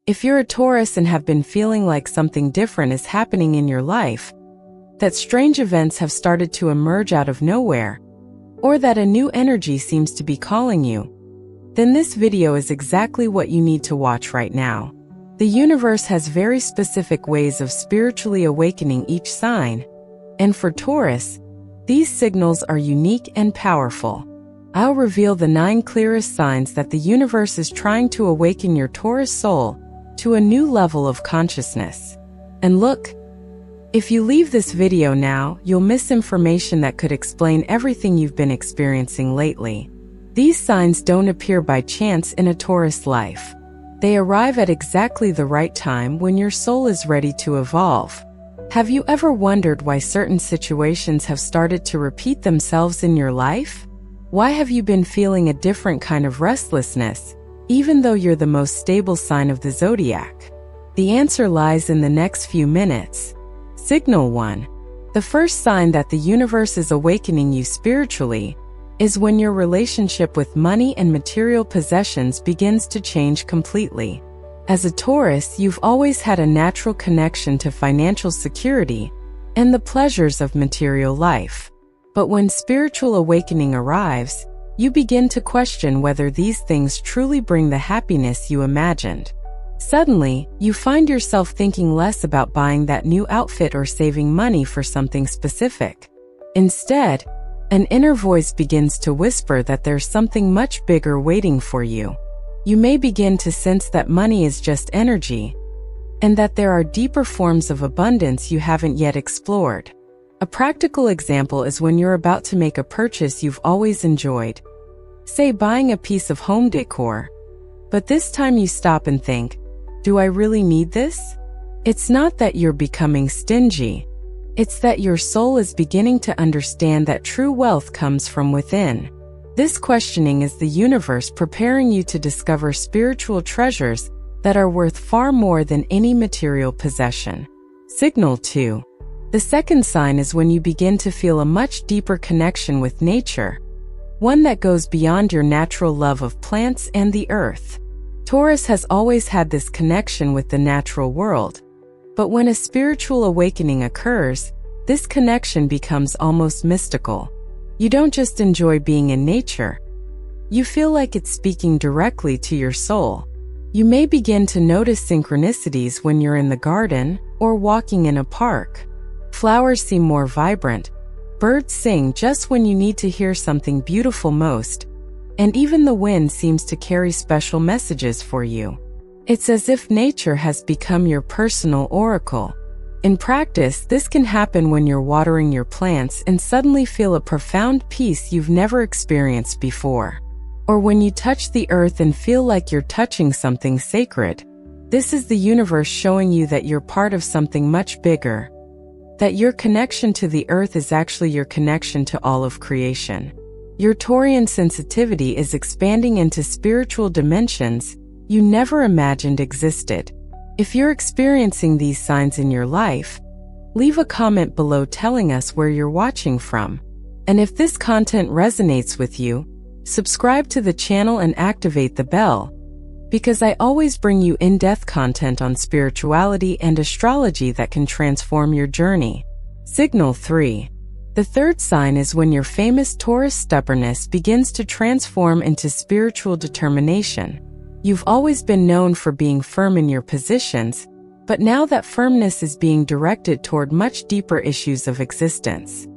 If you're a Taurus and have been feeling like something different is happening in your life, that strange events have started to emerge out of nowhere, or that a new energy seems to be calling you, then this video is exactly what you need to watch right now. The universe has very specific ways of spiritually awakening each sign, and for Taurus, these signals are unique and powerful. I'll reveal the 9 clearest signs that the universe is trying to awaken your Taurus soul to a new level of consciousness. And look, if you leave this video now, you'll miss information that could explain everything you've been experiencing lately. These signs don't appear by chance in a Taurus life. They arrive at exactly the right time when your soul is ready to evolve. Have you ever wondered why certain situations have started to repeat themselves in your life? Why have you been feeling a different kind of restlessness, even though you're the most stable sign of the zodiac? The answer lies in the next few minutes. Signal 1. The first sign that the universe is awakening you spiritually is when your relationship with money and material possessions begins to change completely. As a Taurus, you've always had a natural connection to financial security and the pleasures of material life. But when spiritual awakening arrives, you begin to question whether these things truly bring the happiness you imagined. Suddenly, you find yourself thinking less about buying that new outfit or saving money for something specific. Instead, an inner voice begins to whisper that there's something much bigger waiting for you. You may begin to sense that money is just energy, and that there are deeper forms of abundance you haven't yet explored. A practical example is when you're about to make a purchase you've always enjoyed, say buying a piece of home decor, but this time you stop and think, do I really need this? It's not that you're becoming stingy. It's that your soul is beginning to understand that true wealth comes from within. This questioning is the universe preparing you to discover spiritual treasures that are worth far more than any material possession. Signal 2. The second sign is when you begin to feel a much deeper connection with nature, one that goes beyond your natural love of plants and the earth. Taurus has always had this connection with the natural world, but when a spiritual awakening occurs, this connection becomes almost mystical. You don't just enjoy being in nature. You feel like it's speaking directly to your soul. You may begin to notice synchronicities when you're in the garden or walking in a park. Flowers seem more vibrant. Birds sing just when you need to hear something beautiful most. And even the wind seems to carry special messages for you. It's as if nature has become your personal oracle. In practice, this can happen when you're watering your plants and suddenly feel a profound peace you've never experienced before. Or when you touch the earth and feel like you're touching something sacred. This is the universe showing you that you're part of something much bigger. That your connection to the earth is actually your connection to all of creation. Your Taurian sensitivity is expanding into spiritual dimensions you never imagined existed. If you're experiencing these signs in your life, leave a comment below telling us where you're watching from. And if this content resonates with you, subscribe to the channel and activate the bell, because I always bring you in-depth content on spirituality and astrology that can transform your journey. Signal 3. The third sign is when your famous Taurus stubbornness begins to transform into spiritual determination. You've always been known for being firm in your positions, but now that firmness is being directed toward much deeper issues of existence.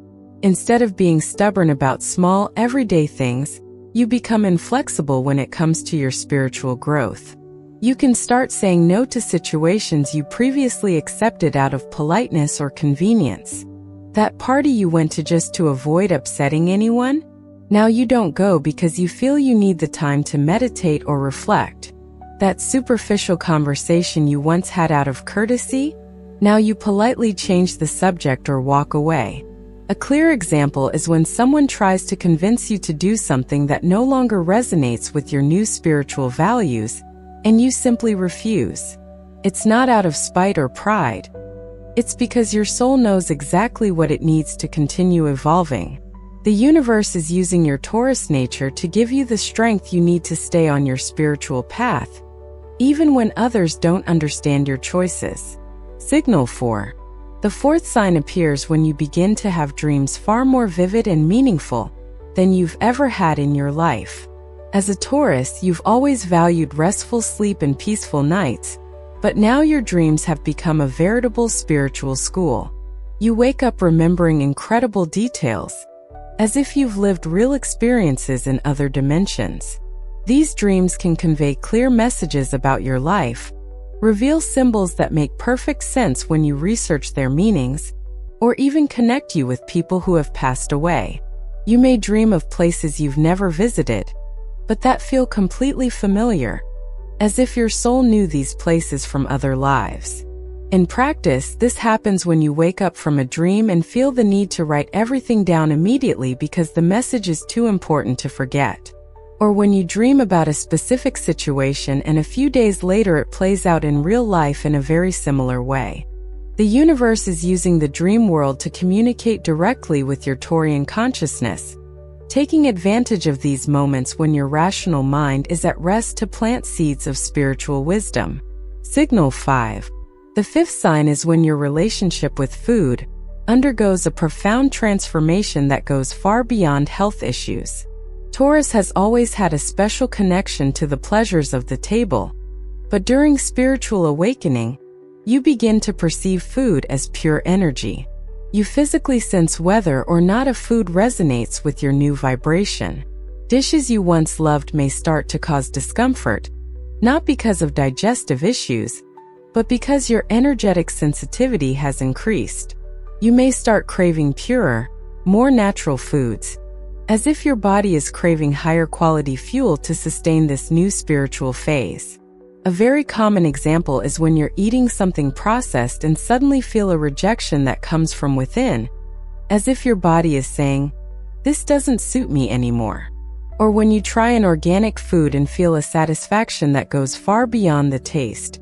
Instead of being stubborn about small, everyday things, you become inflexible when it comes to your spiritual growth. You can start saying no to situations you previously accepted out of politeness or convenience. That party you went to just to avoid upsetting anyone? Now you don't go because you feel you need the time to meditate or reflect. That superficial conversation you once had out of courtesy? Now you politely change the subject or walk away. A clear example is when someone tries to convince you to do something that no longer resonates with your new spiritual values, and you simply refuse. It's not out of spite or pride. It's because your soul knows exactly what it needs to continue evolving. The universe is using your Taurus nature to give you the strength you need to stay on your spiritual path, even when others don't understand your choices. Signal 4. The fourth sign appears when you begin to have dreams far more vivid and meaningful than you've ever had in your life. As a Taurus, you've always valued restful sleep and peaceful nights, but now your dreams have become a veritable spiritual school. You wake up remembering incredible details, as if you've lived real experiences in other dimensions. These dreams can convey clear messages about your life, reveal symbols that make perfect sense when you research their meanings, or even connect you with people who have passed away. You may dream of places you've never visited, but that feel completely familiar, as if your soul knew these places from other lives. In practice, this happens when you wake up from a dream and feel the need to write everything down immediately because the message is too important to forget. Or when you dream about a specific situation and a few days later it plays out in real life in a very similar way. The universe is using the dream world to communicate directly with your Taurian consciousness, taking advantage of these moments when your rational mind is at rest to plant seeds of spiritual wisdom. Signal 5. The fifth sign is when your relationship with food undergoes a profound transformation that goes far beyond health issues. Taurus has always had a special connection to the pleasures of the table, but during spiritual awakening, you begin to perceive food as pure energy. You physically sense whether or not a food resonates with your new vibration. Dishes you once loved may start to cause discomfort, not because of digestive issues, but because your energetic sensitivity has increased. You may start craving purer, more natural foods, as if your body is craving higher quality fuel to sustain this new spiritual phase. A very common example is when you're eating something processed and suddenly feel a rejection that comes from within, as if your body is saying, "This doesn't suit me anymore." Or when you try an organic food and feel a satisfaction that goes far beyond the taste.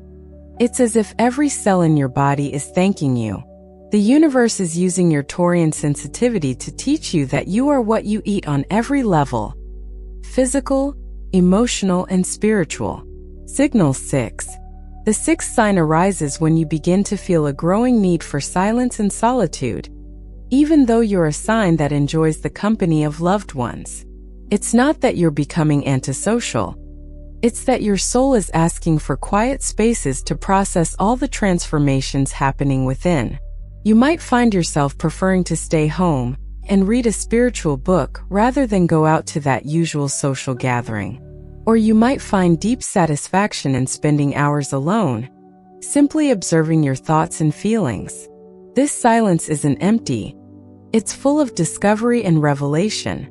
It's as if every cell in your body is thanking you. The universe is using your Taurian sensitivity to teach you that you are what you eat on every level: physical, emotional, and spiritual. Signal 6. The sixth sign arises when you begin to feel a growing need for silence and solitude, even though you're a sign that enjoys the company of loved ones. It's not that you're becoming antisocial. It's that your soul is asking for quiet spaces to process all the transformations happening within. You might find yourself preferring to stay home and read a spiritual book rather than go out to that usual social gathering. Or you might find deep satisfaction in spending hours alone, simply observing your thoughts and feelings. This silence isn't empty. It's full of discovery and revelation.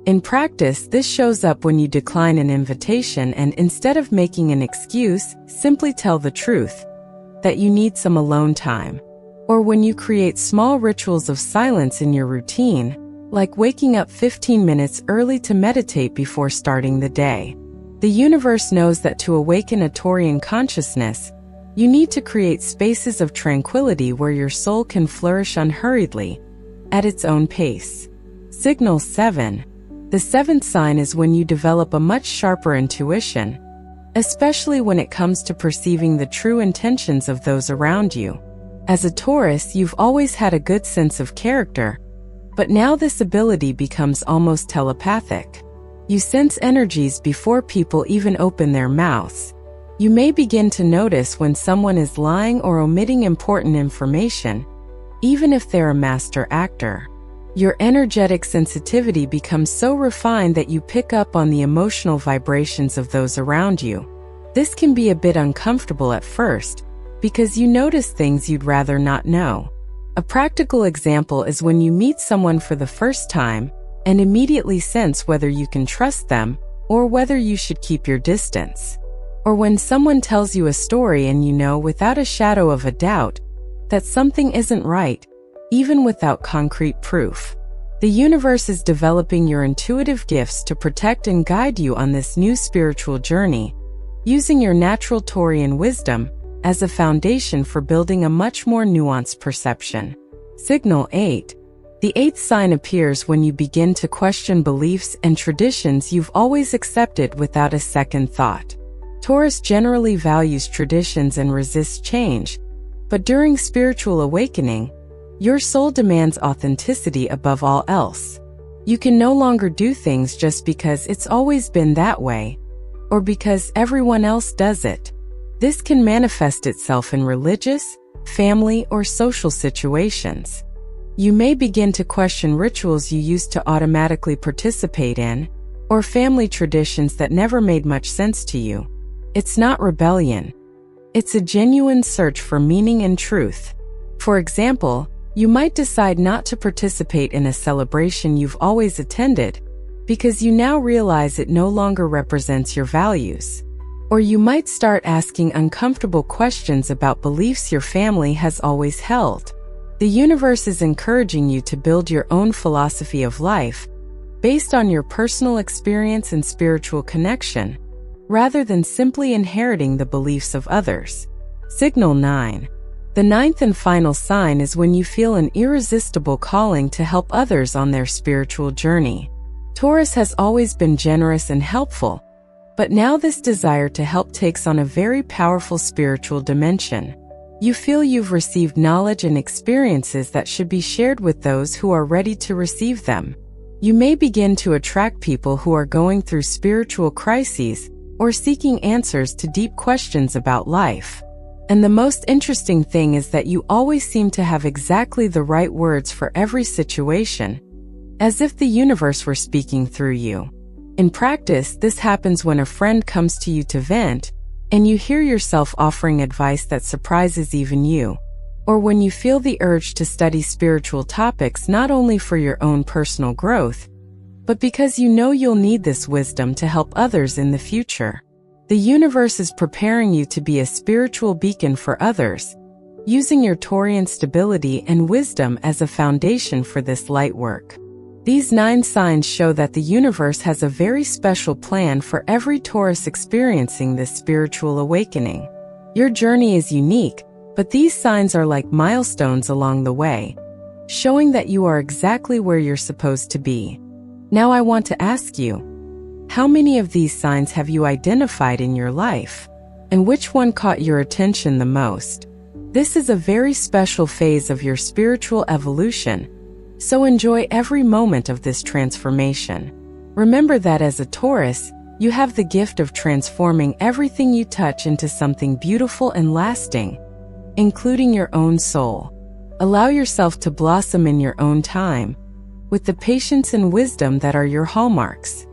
In practice, this shows up when you decline an invitation and instead of making an excuse, simply tell the truth, that you need some alone time. Or when you create small rituals of silence in your routine, like waking up 15 minutes early to meditate before starting the day. The universe knows that to awaken a Taurian consciousness, you need to create spaces of tranquility where your soul can flourish unhurriedly, at its own pace. Signal 7. The seventh sign is when you develop a much sharper intuition, especially when it comes to perceiving the true intentions of those around you. As a Taurus, you've always had a good sense of character, but now this ability becomes almost telepathic. You sense energies before people even open their mouths. You may begin to notice when someone is lying or omitting important information, even if they're a master actor. Your energetic sensitivity becomes so refined that you pick up on the emotional vibrations of those around you. This can be a bit uncomfortable at first, because you notice things you'd rather not know. A practical example is when you meet someone for the first time and immediately sense whether you can trust them or whether you should keep your distance. Or when someone tells you a story and you know without a shadow of a doubt that something isn't right, even without concrete proof. The universe is developing your intuitive gifts to protect and guide you on this new spiritual journey, using your natural Taurian wisdom as a foundation for building a much more nuanced perception. Signal 8. The eighth sign appears when you begin to question beliefs and traditions you've always accepted without a second thought. Taurus generally values traditions and resists change, but during spiritual awakening, your soul demands authenticity above all else. You can no longer do things just because it's always been that way, or because everyone else does it. This can manifest itself in religious, family, or social situations. You may begin to question rituals you used to automatically participate in, or family traditions that never made much sense to you. It's not rebellion. It's a genuine search for meaning and truth. For example, you might decide not to participate in a celebration you've always attended because you now realize it no longer represents your values. Or you might start asking uncomfortable questions about beliefs your family has always held. The universe is encouraging you to build your own philosophy of life based on your personal experience and spiritual connection, rather than simply inheriting the beliefs of others. Signal 9. The ninth and final sign is when you feel an irresistible calling to help others on their spiritual journey. Taurus has always been generous and helpful, but now this desire to help takes on a very powerful spiritual dimension. You feel you've received knowledge and experiences that should be shared with those who are ready to receive them. You may begin to attract people who are going through spiritual crises or seeking answers to deep questions about life. And the most interesting thing is that you always seem to have exactly the right words for every situation, as if the universe were speaking through you. In practice, this happens when a friend comes to you to vent, and you hear yourself offering advice that surprises even you. Or when you feel the urge to study spiritual topics not only for your own personal growth, but because you know you'll need this wisdom to help others in the future. The universe is preparing you to be a spiritual beacon for others, using your Taurian stability and wisdom as a foundation for this light work. These 9 signs show that the universe has a very special plan for every Taurus experiencing this spiritual awakening. Your journey is unique, but these signs are like milestones along the way, showing that you are exactly where you're supposed to be. Now I want to ask you, how many of these signs have you identified in your life? And which one caught your attention the most? This is a very special phase of your spiritual evolution, so enjoy every moment of this transformation. Remember that as a Taurus, you have the gift of transforming everything you touch into something beautiful and lasting, including your own soul. Allow yourself to blossom in your own time, with the patience and wisdom that are your hallmarks.